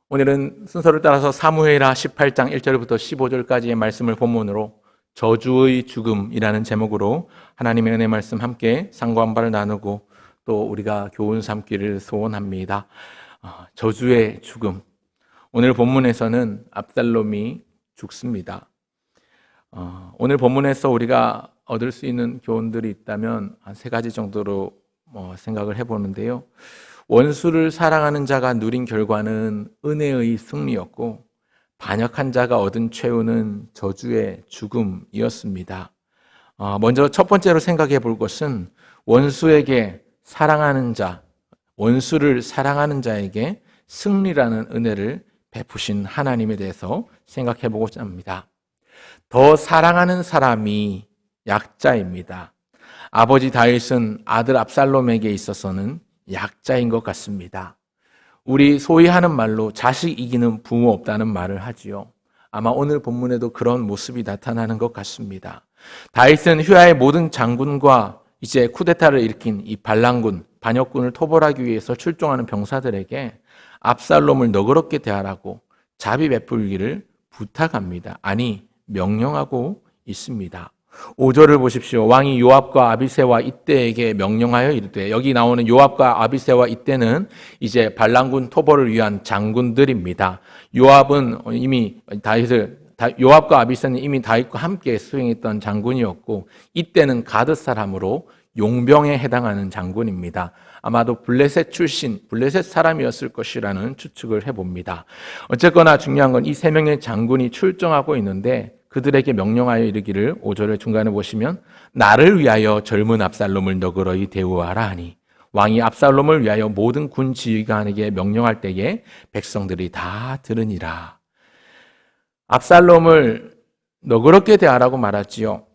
오늘은 순서를 따라서 사무엘하 18장 1절부터 15절까지의 말씀을 본문으로 저주의 죽음이라는 제목으로 하나님의 은혜 말씀 함께 상고한바를 나누고 또 우리가 교훈 삼기를 소원합니다. 저주의 죽음. 오늘 본문에서는 압살롬이 죽습니다. 오늘 본문에서 우리가 얻을 수 있는 교훈들이 있다면 한 세 가지 정도로 생각을 해보는데요. 원수를 사랑하는 자가 누린 결과는 은혜의 승리였고 반역한 자가 얻은 최후는 저주의 죽음이었습니다. 먼저 첫 번째로 생각해 볼 것은 원수에게 사랑하는 자, 원수를 사랑하는 자에게 승리라는 은혜를 베푸신 하나님에 대해서 생각해 보고자 합니다. 더 사랑하는 사람이 약자입니다. 아버지 다윗은 아들 압살롬에게 있어서는 약자인 것 같습니다. 우리 소위 하는 말로 자식 이기는 부모 없다는 말을 하지요. 아마 오늘 본문에도 그런 모습이 나타나는 것 같습니다. 다윗은 휴야의 모든 장군과 이제 쿠데타를 일으킨 이 반란군, 반역군을 토벌하기 위해서 출동하는 병사들에게 압살롬을 너그럽게 대하라고 자비 베풀기를 부탁합니다. 아니, 명령하고 있습니다. 5절을 보십시오. 왕이 요압과 아비새와 이때에게 명령하여 이르되, 여기 나오는 요압과 아비새와 이때는 이제 반란군 토벌을 위한 장군들입니다. 요압은 이미 요압과 아비새는 이미 다윗과 함께 수행했던 장군이었고, 이때는 가드 사람으로 용병에 해당하는 장군입니다. 아마도 블레셋 출신, 블레셋 사람이었을 것이라는 추측을 해봅니다. 어쨌거나 중요한 건 이 세 명의 장군이 출정하고 있는데 그들에게 명령하여 이르기를 5절의 중간에 보시면 나를 위하여 젊은 압살롬을 너그러이 대우하라 하니 왕이 압살롬을 위하여 모든 군 지휘관에게 명령할 때에 백성들이 다 들으니라. 압살롬을 너그럽게 대하라고 말하지요.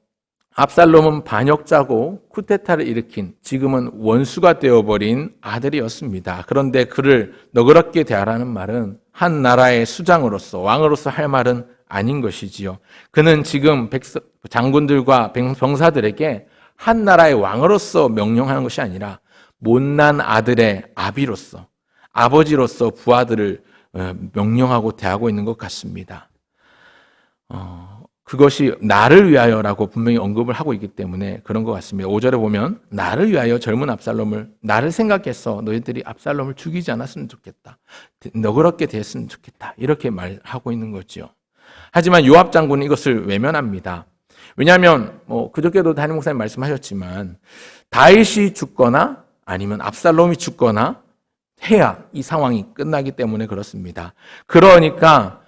압살롬은 반역자고 쿠데타를 일으킨 지금은 원수가 되어버린 아들이었습니다. 그런데 그를 너그럽게 대하라는 말은 한 나라의 수장으로서 왕으로서 할 말은 아닌 것이지요. 그는 지금 장군들과 병사들에게 한 나라의 왕으로서 명령하는 것이 아니라 못난 아들의 아비로서, 아버지로서 부하들을 명령하고 대하고 있는 것 같습니다. 그것이 나를 위하여라고 분명히 언급을 하고 있기 때문에 그런 것 같습니다. 5절에 보면 나를 위하여 젊은 압살롬을, 나를 생각해서 너희들이 압살롬을 죽이지 않았으면 좋겠다, 너그럽게 대했으면 좋겠다, 이렇게 말하고 있는 거죠. 하지만 요압 장군은 이것을 외면합니다. 왜냐하면 그저께도 담임 목사님 말씀하셨지만 다윗이 죽거나 아니면 압살롬이 죽거나 해야 이 상황이 끝나기 때문에 그렇습니다. 그러니까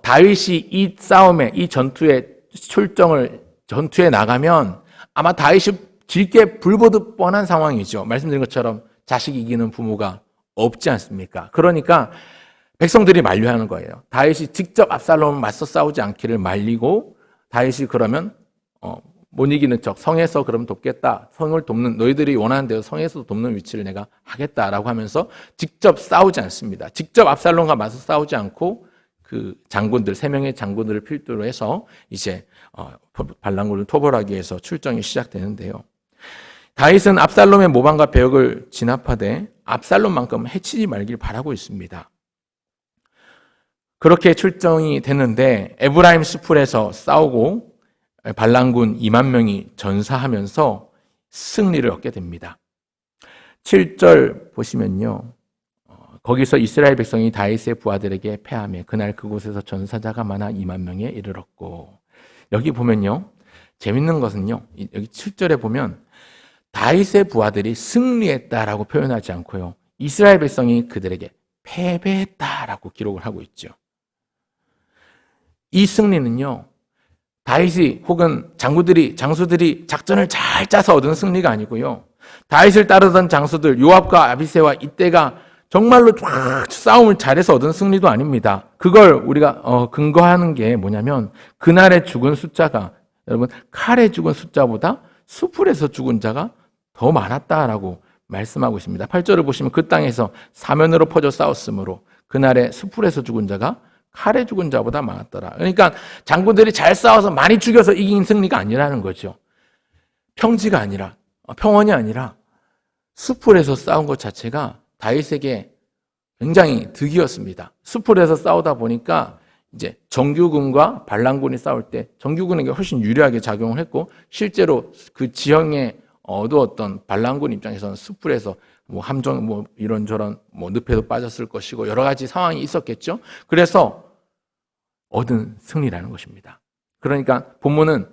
다윗이 이 싸움에, 이 전투에 나가면 아마 다윗이 질게 불보듯 뻔한 상황이죠. 말씀드린 것처럼 자식 이기는 부모가 없지 않습니까? 그러니까 백성들이 만류하는 거예요. 다윗이 직접 압살롬을 맞서 싸우지 않기를 말리고, 다윗이 그러면 못 이기는 척 성에서 그럼 돕겠다, 성을 돕는, 너희들이 원하는 대로 성에서 돕는 위치를 내가 하겠다라고 하면서 직접 싸우지 않습니다. 직접 압살롬과 맞서 싸우지 않고 그 장군들, 3명의 장군들을 필두로 해서 이제 반란군을 토벌하기 위해서 출정이 시작되는데요. 다윗은 압살롬의 모방과 배역을 진압하되 압살롬만큼 해치지 말길 바라고 있습니다. 그렇게 출정이 됐는데 에브라임 수풀에서 싸우고 반란군 2만 명이 전사하면서 승리를 얻게 됩니다. 7절 보시면요. 거기서 이스라엘 백성이 다윗의 부하들에게 패하며 그날 그곳에서 전사자가 많아 2만 명에 이르렀고, 여기 보면요. 재밌는 것은요. 여기 7절에 보면 다윗의 부하들이 승리했다라고 표현하지 않고요. 이스라엘 백성이 그들에게 패배했다라고 기록을 하고 있죠. 이 승리는요, 다윗이 혹은 장수들이 작전을 잘 짜서 얻은 승리가 아니고요. 다윗을 따르던 장수들 요압과 아비새와 이때가 정말로 싸움을 잘해서 얻은 승리도 아닙니다. 그걸 우리가 근거하는 게 뭐냐면 그날에 죽은 숫자가, 여러분, 칼에 죽은 숫자보다 수풀에서 죽은 자가 더 많았다라고 말씀하고 있습니다. 8절을 보시면 그 땅에서 사면으로 퍼져 싸웠으므로 그날에 수풀에서 죽은 자가 칼에 죽은 자보다 많았더라. 그러니까 장군들이 잘 싸워서 많이 죽여서 이긴 승리가 아니라는 거죠. 평지가 아니라, 평원이 아니라 수풀에서 싸운 것 자체가 다윗에게 굉장히 득이었습니다. 숲을에서 싸우다 보니까 이제 정규군과 반란군이 싸울 때 정규군에게 훨씬 유리하게 작용을 했고, 실제로 그 지형에 어두웠던 반란군 입장에서는 숲을에서 뭐 함정 뭐 이런저런 뭐 늪에도 빠졌을 것이고 여러 가지 상황이 있었겠죠. 그래서 얻은 승리라는 것입니다. 그러니까 본문은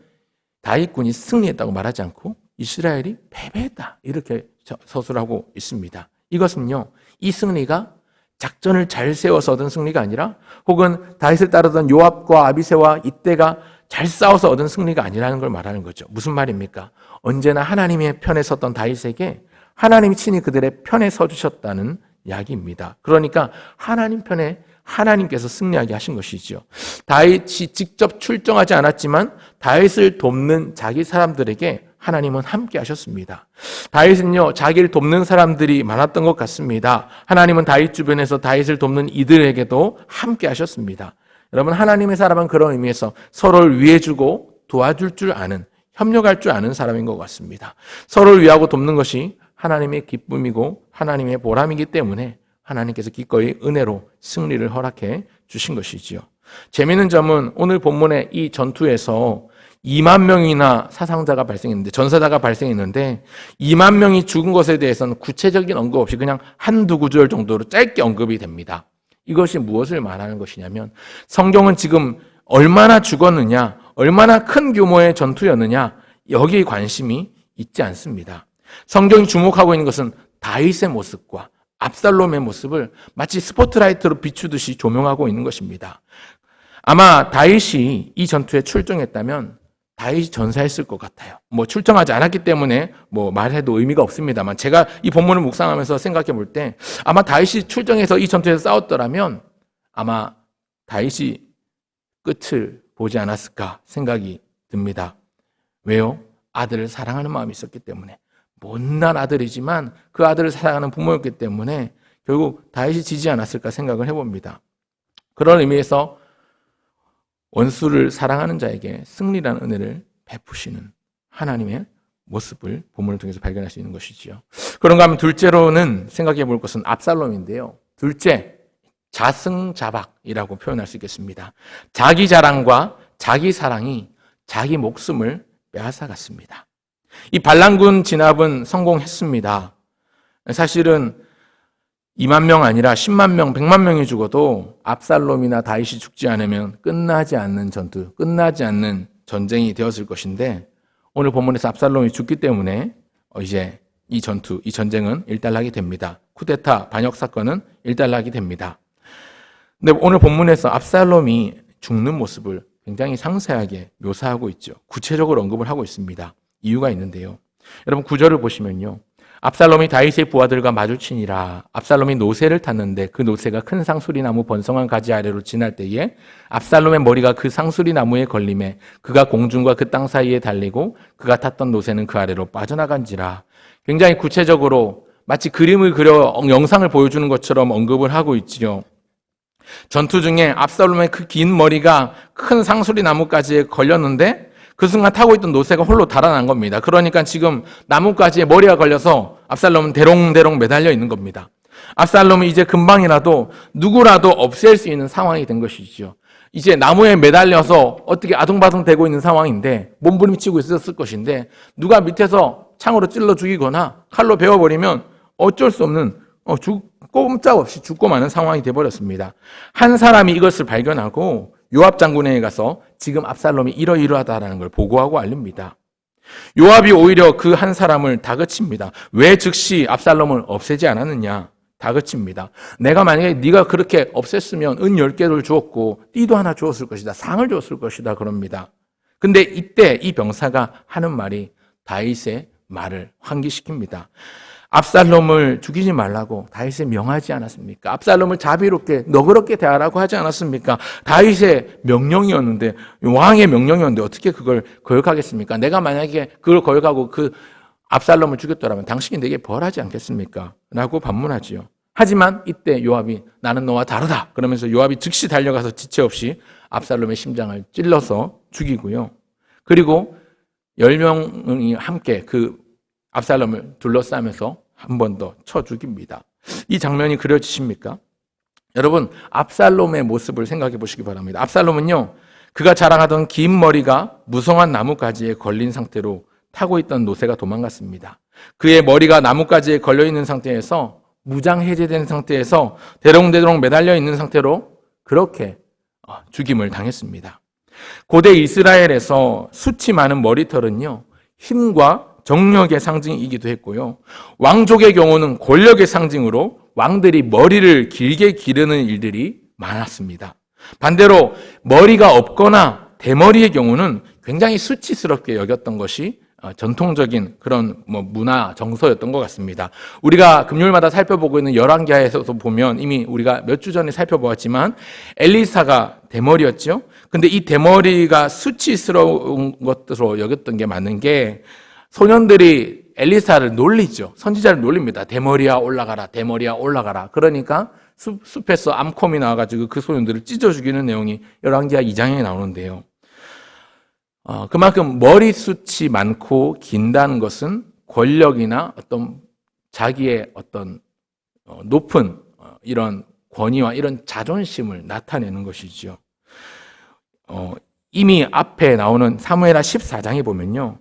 다윗군이 승리했다고 말하지 않고 이스라엘이 패배했다 이렇게 서술하고 있습니다. 이것은요, 이 승리가 작전을 잘 세워서 얻은 승리가 아니라, 혹은 다윗을 따르던 요압과 아비새와 이때가 잘 싸워서 얻은 승리가 아니라는 걸 말하는 거죠. 무슨 말입니까? 언제나 하나님의 편에 섰던 다윗에게 하나님이 친히 그들의 편에 서주셨다는 이야기입니다. 그러니까 하나님 편에 하나님께서 승리하게 하신 것이지요. 다윗이 직접 출정하지 않았지만 다윗을 돕는 자기 사람들에게 하나님은 함께 하셨습니다. 다윗은요, 자기를 돕는 사람들이 많았던 것 같습니다. 하나님은 다윗 주변에서 다윗을 돕는 이들에게도 함께 하셨습니다. 여러분, 하나님의 사람은 그런 의미에서 서로를 위해주고 도와줄 줄 아는, 협력할 줄 아는 사람인 것 같습니다. 서로를 위하고 돕는 것이 하나님의 기쁨이고 하나님의 보람이기 때문에 하나님께서 기꺼이 은혜로 승리를 허락해 주신 것이지요. 재미있는 점은 오늘 본문의 이 전투에서 2만 명이나 사상자가 발생했는데, 전사자가 발생했는데 2만 명이 죽은 것에 대해서는 구체적인 언급 없이 그냥 한두 구절 정도로 짧게 언급이 됩니다. 이것이 무엇을 말하는 것이냐면, 성경은 지금 얼마나 죽었느냐, 얼마나 큰 규모의 전투였느냐, 여기에 관심이 있지 않습니다. 성경이 주목하고 있는 것은 다윗의 모습과 압살롬의 모습을 마치 스포트라이트로 비추듯이 조명하고 있는 것입니다. 아마 다윗이 이 전투에 출정했다면 다윗이 전사했을 것 같아요. 뭐 출정하지 않았기 때문에 뭐 말해도 의미가 없습니다만, 제가 이 본문을 묵상하면서 생각해 볼 때 아마 다윗이 출정해서 이 전투에서 싸웠더라면 아마 다윗이 끝을 보지 않았을까 생각이 듭니다. 왜요? 아들을 사랑하는 마음이 있었기 때문에. 못난 아들이지만 그 아들을 사랑하는 부모였기 때문에 결국 다윗이 지지 않았을까 생각을 해봅니다. 그런 의미에서 원수를 사랑하는 자에게 승리라는 은혜를 베푸시는 하나님의 모습을 본문을 통해서 발견할 수 있는 것이지요. 그런가 하면 둘째로는 생각해 볼 것은 압살롬인데요. 둘째, 자승자박이라고 표현할 수 있겠습니다. 자기 자랑과 자기 사랑이 자기 목숨을 빼앗아갔습니다. 이 반란군 진압은 성공했습니다. 사실은 2만 명 아니라 10만 명, 100만 명이 죽어도 압살롬이나 다윗이 죽지 않으면 끝나지 않는 전투, 끝나지 않는 전쟁이 되었을 것인데, 오늘 본문에서 압살롬이 죽기 때문에 이제 이 전투, 이 전쟁은 일단락이 됩니다. 쿠데타 반역 사건은 일단락이 됩니다. 근데 오늘 본문에서 압살롬이 죽는 모습을 굉장히 상세하게 묘사하고 있죠. 구체적으로 언급을 하고 있습니다. 이유가 있는데요. 여러분 9절을 보시면요. 압살롬이 다윗의 부하들과 마주치니라. 압살롬이 노새를 탔는데 그 노새가 큰 상수리나무 번성한 가지 아래로 지날 때에 압살롬의 머리가 그 상수리나무에 걸림에 그가 공중과 그 땅 사이에 달리고 그가 탔던 노새는 그 아래로 빠져나간지라. 굉장히 구체적으로 마치 그림을 그려 영상을 보여주는 것처럼 언급을 하고 있지요. 전투 중에 압살롬의 그 긴 머리가 큰 상수리나무까지에 걸렸는데 그 순간 타고 있던 노새가 홀로 달아난 겁니다. 그러니까 지금 나뭇가지에 머리가 걸려서 압살롬은 대롱대롱 매달려 있는 겁니다. 압살롬이 이제 금방이라도 누구라도 없앨 수 있는 상황이 된 것이죠. 이제 나무에 매달려서 어떻게 아둥바둥 되고 있는 상황인데, 몸부림치고 있었을 것인데 누가 밑에서 창으로 찔러 죽이거나 칼로 베어버리면 어쩔 수 없는 꼼짝없이 죽고 마는 상황이 되어버렸습니다. 한 사람이 이것을 발견하고 요압 장군에게 가서 지금 압살롬이 이러이러하다라는 걸 보고하고 알립니다. 요압이 오히려 그 한 사람을 다그칩니다. 왜 즉시 압살롬을 없애지 않았느냐? 다그칩니다. 내가 만약에 네가 그렇게 없앴으면 은 10개를 주었고 띠도 하나 주었을 것이다. 상을 주었을 것이다. 그럽니다. 근데 이때 이 병사가 하는 말이 다윗의 말을 환기시킵니다. 압살롬을 죽이지 말라고 다윗에 명하지 않았습니까? 압살롬을 자비롭게 너그럽게 대하라고 하지 않았습니까? 다윗의 명령이었는데, 왕의 명령이었는데 어떻게 그걸 거역하겠습니까? 내가 만약에 그걸 거역하고 그 압살롬을 죽였더라면 당신이 내게 벌하지 않겠습니까? 라고 반문하지요. 하지만 이때 요압이 나는 너와 다르다 그러면서 요압이 즉시 달려가서 지체 없이 압살롬의 심장을 찔러서 죽이고요. 그리고 10명이 함께 그 압살롬을 둘러싸면서 한 번 더 쳐 죽입니다. 이 장면이 그려지십니까? 여러분, 압살롬의 모습을 생각해 보시기 바랍니다. 압살롬은요, 그가 자랑하던 긴 머리가 무성한 나뭇가지에 걸린 상태로 타고 있던 노새가 도망갔습니다. 그의 머리가 나뭇가지에 걸려 있는 상태에서 무장 해제된 상태에서 대롱대롱 매달려 있는 상태로 그렇게 죽임을 당했습니다. 고대 이스라엘에서 숱이 많은 머리털은요, 힘과 정력의 상징이기도 했고요. 왕족의 경우는 권력의 상징으로 왕들이 머리를 길게 기르는 일들이 많았습니다. 반대로 머리가 없거나 대머리의 경우는 굉장히 수치스럽게 여겼던 것이 전통적인 그런 문화 정서였던 것 같습니다. 우리가 금요일마다 살펴보고 있는 열왕기하에서도 보면 이미 우리가 몇 주 전에 살펴보았지만 엘리사가 대머리였죠. 근데 이 대머리가 수치스러운 것으로 여겼던 게 맞는 게 소년들이 엘리사를 놀리죠. 선지자를 놀립니다. 대머리야 올라가라, 대머리야 올라가라. 그러니까 숲에서 암콤이 나와가지고 그 소년들을 찢어 죽이는 내용이 열왕기하 2장에 나오는데요. 그만큼 머리숱이 많고 긴다는 것은 권력이나 어떤 자기의 어떤 높은 이런 권위와 이런 자존심을 나타내는 것이죠. 이미 앞에 나오는 사무엘하 14장에 보면요,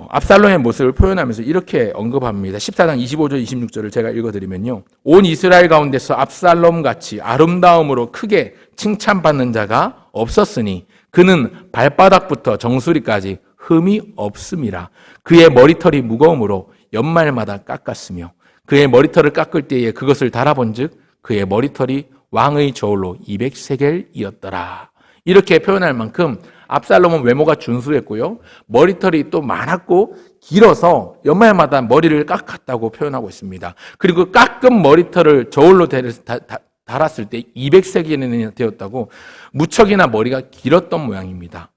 압살롬의 모습을 표현하면서 이렇게 언급합니다. 14장 25절 26절을 제가 읽어드리면요, 온 이스라엘 가운데서 압살롬같이 아름다움으로 크게 칭찬받는 자가 없었으니 그는 발바닥부터 정수리까지 흠이 없음이라. 그의 머리털이 무거움으로 연말마다 깎았으며 그의 머리털을 깎을 때에 그것을 달아본즉 그의 머리털이 왕의 저울로 200세겔이었더라. 이렇게 표현할 만큼 압살롬은 외모가 준수했고요, 머리털이 또 많았고 길어서 연말마다 머리를 깎았다고 표현하고 있습니다. 그리고 깎은 머리털을 저울로 달았을 때 200세겔이 되었다고, 무척이나 머리가 길었던 모양입니다.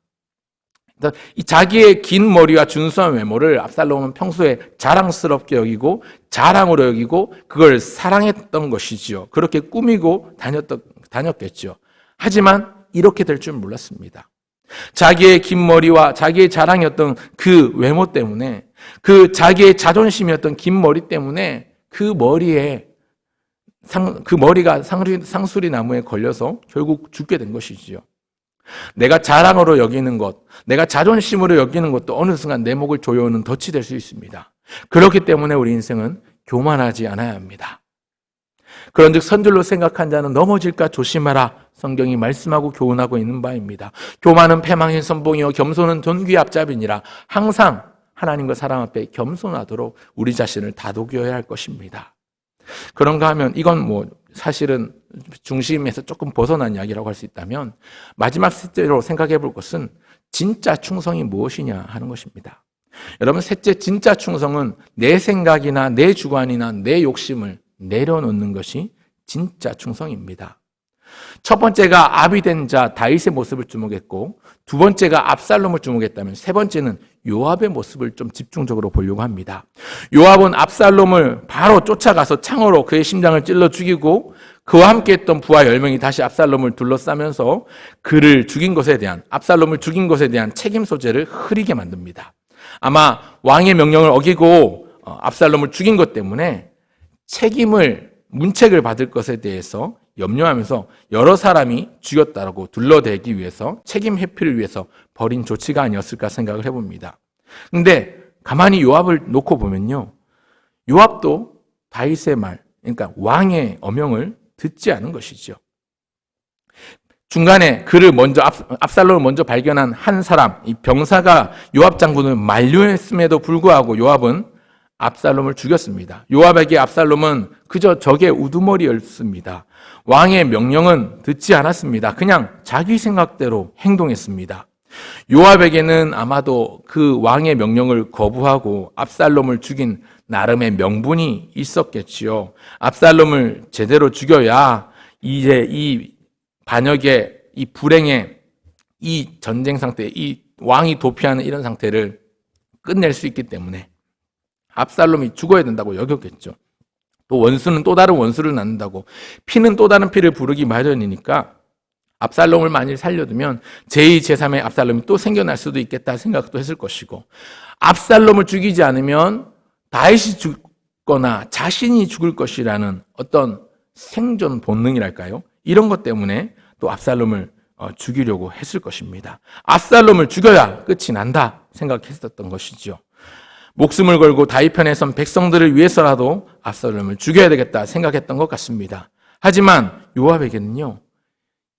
이 자기의 긴 머리와 준수한 외모를 압살롬은 평소에 자랑스럽게 여기고 자랑으로 여기고 그걸 사랑했던 것이지요. 그렇게 꾸미고 다녔겠죠. 하지만 이렇게 될 줄 몰랐습니다. 자기의 긴 머리와 자기의 자랑이었던 그 외모 때문에, 그 자기의 자존심이었던 긴 머리 때문에 그 머리가 상수리 나무에 걸려서 결국 죽게 된 것이지요. 내가 자랑으로 여기는 것, 내가 자존심으로 여기는 것도 어느 순간 내 목을 조여오는 덫이 될 수 있습니다. 그렇기 때문에 우리 인생은 교만하지 않아야 합니다. 그런즉 선줄로 생각한 자는 넘어질까 조심하라. 성경이 말씀하고 교훈하고 있는 바입니다. 교만은 패망의 선봉이요 겸손은 존귀의 앞잡이니라. 항상 하나님과 사람 앞에 겸손하도록 우리 자신을 다독여야 할 것입니다. 그런가 하면 이건 사실은 중심에서 조금 벗어난 이야기라고 할 수 있다면, 마지막 셋째로 생각해 볼 것은 진짜 충성이 무엇이냐 하는 것입니다. 여러분, 셋째 진짜 충성은 내 생각이나 내 주관이나 내 욕심을 내려놓는 것이 진짜 충성입니다. 첫 번째가 아비된 자 다윗의 모습을 주목했고, 두 번째가 압살롬을 주목했다면 세 번째는 요압의 모습을 좀 집중적으로 보려고 합니다. 요압은 압살롬을 바로 쫓아가서 창으로 그의 심장을 찔러 죽이고, 그와 함께했던 부하 10명이 다시 압살롬을 둘러싸면서 압살롬을 죽인 것에 대한 책임 소재를 흐리게 만듭니다. 아마 왕의 명령을 어기고 압살롬을 죽인 것 때문에 문책을 받을 것에 대해서 염려하면서 여러 사람이 죽였다고 둘러대기 위해서 책임 회피를 위해서 벌인 조치가 아니었을까 생각을 해봅니다. 근데 가만히 요압을 놓고 보면요, 요압도 다윗의 말, 그러니까 왕의 어명을 듣지 않은 것이죠. 중간에 압살롬을 먼저 발견한 한 사람, 이 병사가 요압 장군을 만류했음에도 불구하고 요압은 압살롬을 죽였습니다. 요압에게 압살롬은 그저 적의 우두머리였습니다. 왕의 명령은 듣지 않았습니다. 그냥 자기 생각대로 행동했습니다. 요압에게는 아마도 그 왕의 명령을 거부하고 압살롬을 죽인 나름의 명분이 있었겠지요. 압살롬을 제대로 죽여야 이제 이 반역의, 이 불행의, 이 전쟁 상태, 이 왕이 도피하는 이런 상태를 끝낼 수 있기 때문에 압살롬이 죽어야 된다고 여겼겠죠. 또 원수는 또 다른 원수를 낳는다고, 피는 또 다른 피를 부르기 마련이니까 압살롬을 만일 살려두면 제2, 제3의 압살롬이 또 생겨날 수도 있겠다 생각도 했을 것이고, 압살롬을 죽이지 않으면 다윗이 죽거나 자신이 죽을 것이라는 어떤 생존 본능이랄까요? 이런 것 때문에 또 압살롬을 죽이려고 했을 것입니다. 압살롬을 죽여야 끝이 난다 생각했었던 것이죠. 목숨을 걸고 다윗 편에 선 백성들을 위해서라도 압살롬을 죽여야 되겠다 생각했던 것 같습니다. 하지만 요압에게는요,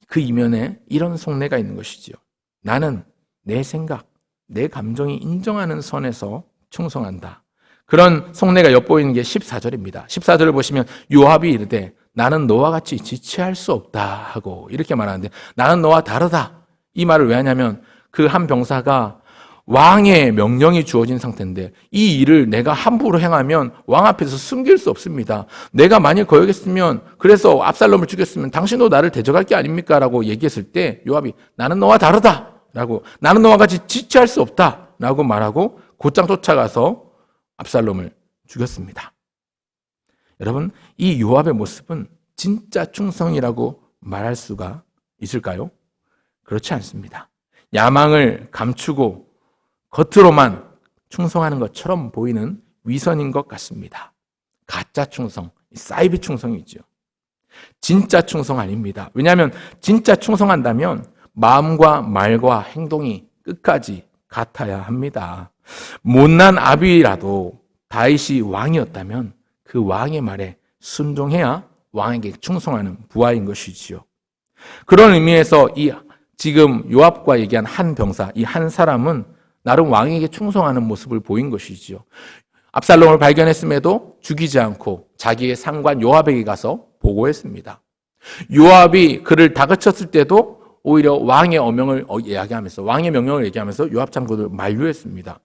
그 이면에 이런 속내가 있는 것이지요. 나는 내 생각, 내 감정이 인정하는 선에서 충성한다. 그런 속내가 엿보이는 게 14절입니다. 14절을 보시면 요압이 이르되 나는 너와 같이 지체할 수 없다 하고 이렇게 말하는데, 나는 너와 다르다. 이 말을 왜 하냐면 그 한 병사가 왕의 명령이 주어진 상태인데 이 일을 내가 함부로 행하면 왕 앞에서 숨길 수 없습니다. 내가 만일 거역했으면, 그래서 압살롬을 죽였으면 당신도 나를 대적할 게 아닙니까? 라고 얘기했을 때 요압이 나는 너와 다르다 라고, 나는 너와 같이 지체할 수 없다 라고 말하고 곧장 쫓아가서 압살롬을 죽였습니다. 여러분, 이 요압의 모습은 진짜 충성이라고 말할 수가 있을까요? 그렇지 않습니다. 야망을 감추고 겉으로만 충성하는 것처럼 보이는 위선인 것 같습니다. 가짜 충성, 사이비 충성이죠. 진짜 충성 아닙니다. 왜냐하면 진짜 충성한다면 마음과 말과 행동이 끝까지 같아야 합니다. 못난 아비라도 다윗이 왕이었다면 그 왕의 말에 순종해야 왕에게 충성하는 부하인 것이지요. 그런 의미에서 이 지금 요압과 얘기한 한 병사, 이 한 사람은 나름 왕에게 충성하는 모습을 보인 것이지요. 압살롬을 발견했음에도 죽이지 않고 자기의 상관 요압에게 가서 보고했습니다. 요압이 그를 다그쳤을 때도 오히려 왕의 어명을 이야기하면서, 왕의 명령을 얘기하면서 요압 장군을 만류했습니다.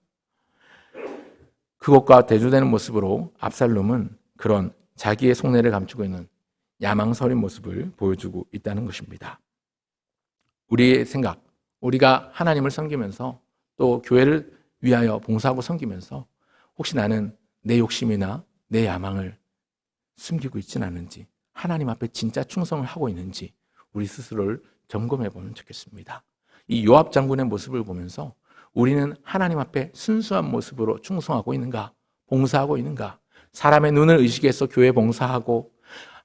그것과 대조되는 모습으로 압살롬은 그런 자기의 속내를 감추고 있는 야망스러운 모습을 보여주고 있다는 것입니다. 우리의 생각, 우리가 하나님을 섬기면서 또 교회를 위하여 봉사하고 섬기면서 혹시 나는 내 욕심이나 내 야망을 숨기고 있지는 않은지, 하나님 앞에 진짜 충성을 하고 있는지 우리 스스로를 점검해 보면 좋겠습니다. 이 요압 장군의 모습을 보면서 우리는 하나님 앞에 순수한 모습으로 충성하고 있는가, 봉사하고 있는가, 사람의 눈을 의식해서 교회 봉사하고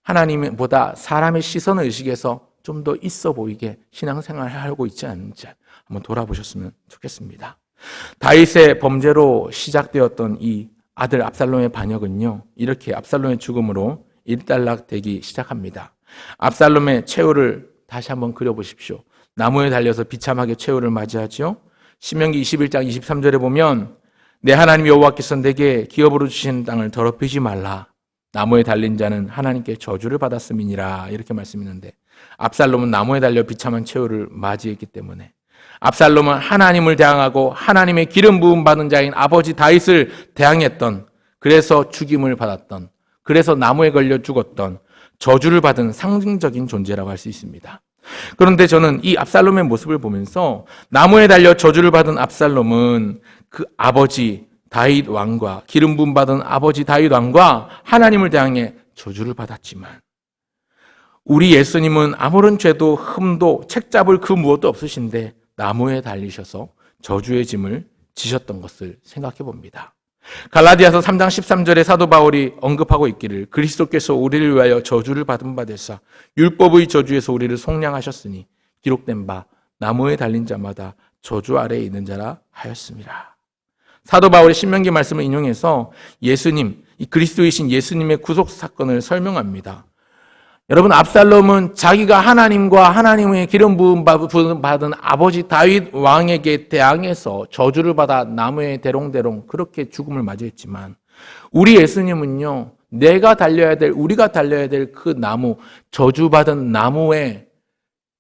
하나님보다 사람의 시선을 의식해서 좀 더 있어 보이게 신앙생활을 하고 있지 않은지 한번 돌아보셨으면 좋겠습니다. 다윗의 범죄로 시작되었던 이 아들 압살롬의 반역은요, 이렇게 압살롬의 죽음으로 일단락되기 시작합니다. 압살롬의 최후를 다시 한번 그려보십시오. 나무에 달려서 비참하게 최후를 맞이하죠. 신명기 21장 23절에 보면 내 하나님 여호와께서 내게 기업으로 주신 땅을 더럽히지 말라. 나무에 달린 자는 하나님께 저주를 받았음이니라. 이렇게 말씀했는데 압살롬은 나무에 달려 비참한 최후를 맞이했기 때문에, 압살롬은 하나님을 대항하고 하나님의 기름 부음 받은 자인 아버지 다윗을 대항했던, 그래서 죽임을 받았던, 그래서 나무에 걸려 죽었던 저주를 받은 상징적인 존재라고 할 수 있습니다. 그런데 저는 이 압살롬의 모습을 보면서 나무에 달려 저주를 받은 압살롬은 그 아버지 다윗 왕과 기름 부음 받은 아버지 다윗 왕과 하나님을 대항해 저주를 받았지만, 우리 예수님은 아무런 죄도 흠도 책잡을 그 무엇도 없으신데 나무에 달리셔서 저주의 짐을 지셨던 것을 생각해 봅니다. 갈라디아서 3장 13절에 사도 바울이 언급하고 있기를 그리스도께서 우리를 위하여 저주를 받은 바 되사 율법의 저주에서 우리를 속량하셨으니 기록된 바 나무에 달린 자마다 저주 아래에 있는 자라 하였습니다. 사도 바울의 신명기 말씀을 인용해서 예수님, 이 그리스도이신 예수님의 구속 사건을 설명합니다. 여러분, 압살롬은 자기가 하나님과 하나님의 기름 부음 받은 아버지 다윗 왕에게 대항해서 저주를 받아 나무에 대롱대롱 그렇게 죽음을 맞이했지만, 우리 예수님은요, 우리가 달려야 될 그 나무, 저주받은 나무에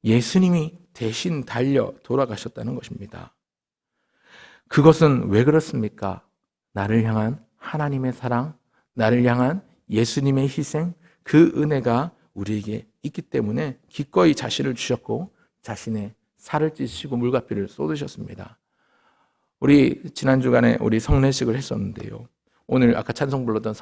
예수님이 대신 달려 돌아가셨다는 것입니다. 그것은 왜 그렇습니까? 나를 향한 하나님의 사랑, 나를 향한 예수님의 희생, 그 은혜가 우리에게 있기 때문에 기꺼이 자신을 주셨고 자신의 살을 찢으시고 물과 피를 쏟으셨습니다. 우리 지난 주간에 우리 성례식을 했었는데요. 오늘 아까 찬송 불렀던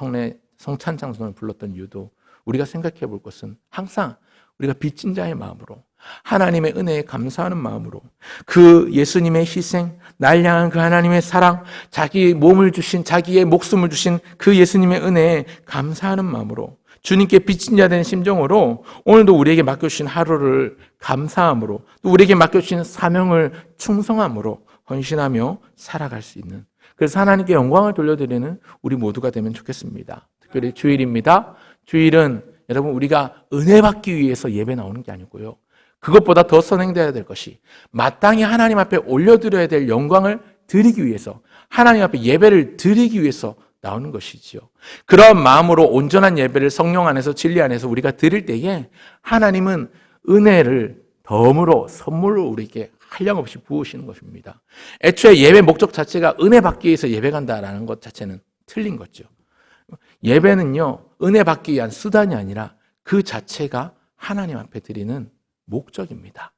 성찬 찬송을 불렀던 이유도 우리가 생각해 볼 것은 항상 우리가 빚진 자의 마음으로, 하나님의 은혜에 감사하는 마음으로, 그 예수님의 희생, 날 향한 그 하나님의 사랑, 자기의 몸을 주신, 자기의 목숨을 주신 그 예수님의 은혜에 감사하는 마음으로 주님께 빚진 자 된 심정으로 오늘도 우리에게 맡겨주신 하루를 감사함으로 또 우리에게 맡겨주신 사명을 충성함으로 헌신하며 살아갈 수 있는, 그래서 하나님께 영광을 돌려드리는 우리 모두가 되면 좋겠습니다. 특별히 주일입니다. 주일은 여러분 우리가 은혜 받기 위해서 예배 나오는 게 아니고요. 그것보다 더 선행되어야 될 것이 마땅히 하나님 앞에 올려드려야 될 영광을 드리기 위해서, 하나님 앞에 예배를 드리기 위해서 나오는 것이지요. 그런 마음으로 온전한 예배를 성령 안에서 진리 안에서 우리가 드릴 때에 하나님은 은혜를 덤으로 선물로 우리에게 한량없이 부으시는 것입니다. 애초에 예배 목적 자체가 은혜 받기 위해서 예배 간다라는 것 자체는 틀린 거죠. 예배는요, 은혜 받기 위한 수단이 아니라 그 자체가 하나님 앞에 드리는 목적입니다.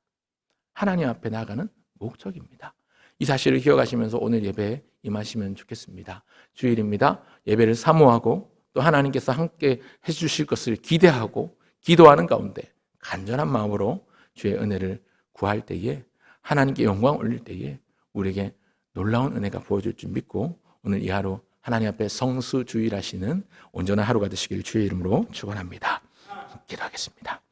하나님 앞에 나아가는 목적입니다. 이 사실을 기억하시면서 오늘 예배에 임하시면 좋겠습니다. 주일입니다. 예배를 사모하고 또 하나님께서 함께 해주실 것을 기대하고 기도하는 가운데 간절한 마음으로 주의 은혜를 구할 때에, 하나님께 영광 올릴 때에 우리에게 놀라운 은혜가 부어질 줄 믿고 오늘 이 하루 하나님 앞에 성수주일하시는 온전한 하루가 되시길 주의 이름으로 축원합니다. 기도하겠습니다.